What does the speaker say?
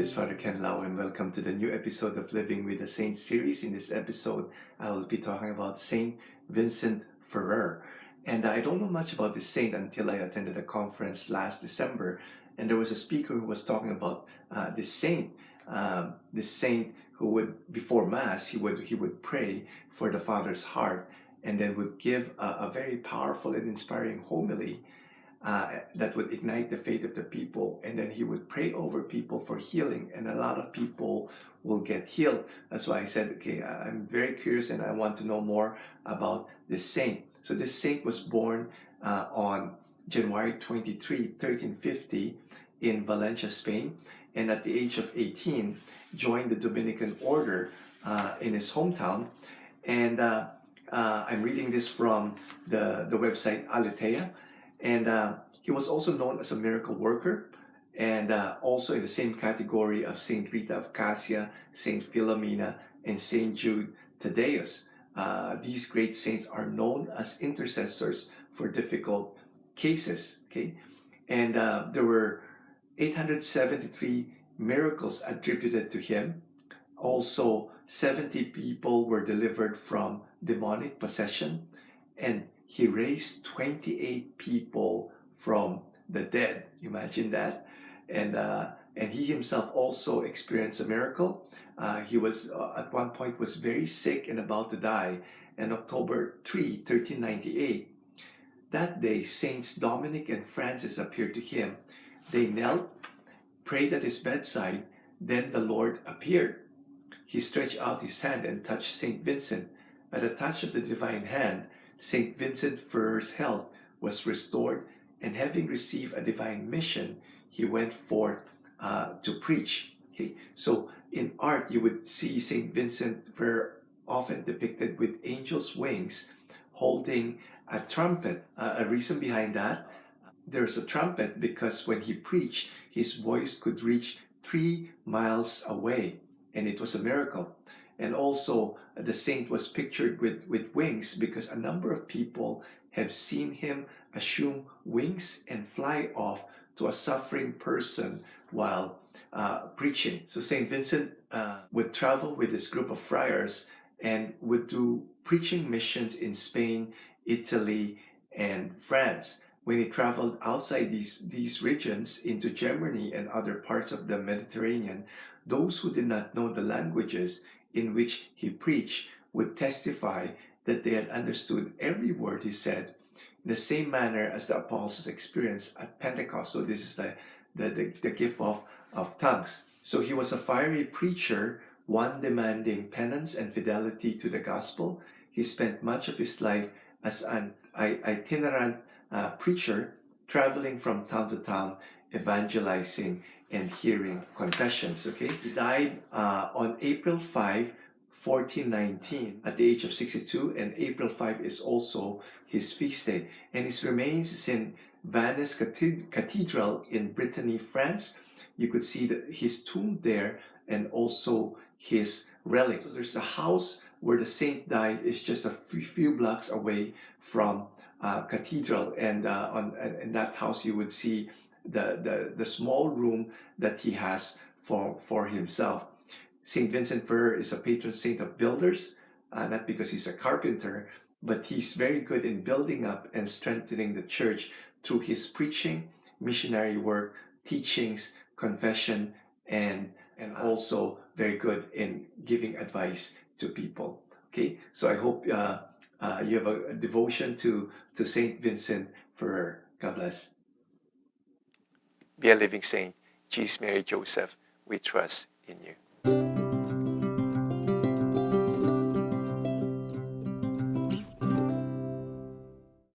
is Father Ken Lau, and welcome to the new episode of Living with the Saints series. In this episode, I will be talking about Saint Vincent Ferrer. And I don't know much about this saint until I attended a conference last December, and there was a speaker who was talking about this saint. This saint who would, before Mass, he would pray for the Father's heart, and then would give a very powerful and inspiring homily that would ignite the faith of the people, and then he would pray over people for healing, and a lot of people will get healed. That's why I said, okay, I'm very curious and I want to know more about this saint. So this saint was born on January 23, 1350 in Valencia, Spain, and at the age of 18 joined the Dominican order in his hometown. And I'm reading this from the website Aletheia. And he was also known as a miracle worker, and also in the same category of Saint Rita of Cassia, Saint Philomena, and Saint Jude Thaddeus. These great saints are known as intercessors for difficult cases. Okay, and there were 873 miracles attributed to him. Also, 70 people were delivered from demonic possession, and he raised 28 people from the dead. Imagine that. And he himself also experienced a miracle. He was at one point was very sick and about to die. And October 3, 1398, that day, Saints Dominic and Francis appeared to him. They knelt, prayed at his bedside. Then the Lord appeared. He stretched out his hand and touched Saint Vincent. At the touch of the divine hand, Saint Vincent Ferrer's health was restored, and having received a divine mission, he went forth to preach. Okay, so in art, you would see Saint Vincent Ferrer often depicted with angels' wings, holding a trumpet. A reason behind that, there's a trumpet because when he preached, his voice could reach 3 miles away, and it was a miracle. And also, the saint was pictured with wings because a number of people have seen him assume wings and fly off to a suffering person while preaching. So Saint Vincent would travel with this group of friars and would do preaching missions in Spain, Italy, and France. When he traveled outside these regions into Germany and other parts of the Mediterranean, those who did not know the languages in which he preached would testify that they had understood every word he said, in the same manner as the apostles experienced at Pentecost. So this is the gift of tongues. So he was a fiery preacher, one demanding penance and fidelity to the gospel. He spent much of his life as an itinerant preacher, traveling from town to town, evangelizing and hearing confessions. Okay, he died on April 5, 1419, at the age of 62, and April 5 is also his feast day. And his remains is in Vannes Cathedral in Brittany, France. You could see his tomb there and also his relic. So there's the house where the saint died is just a few blocks away from cathedral, and in that house you would see the small room that he has for himself. Saint Vincent Ferrer is a patron saint of builders, not because he's a carpenter, but he's very good in building up and strengthening the church through his preaching, missionary work, teachings, confession, and also very good in giving advice to people. Okay, so I hope you have a devotion to Saint Vincent Ferrer. God bless. Be a living saint. Jesus, Mary, Joseph, we trust in you.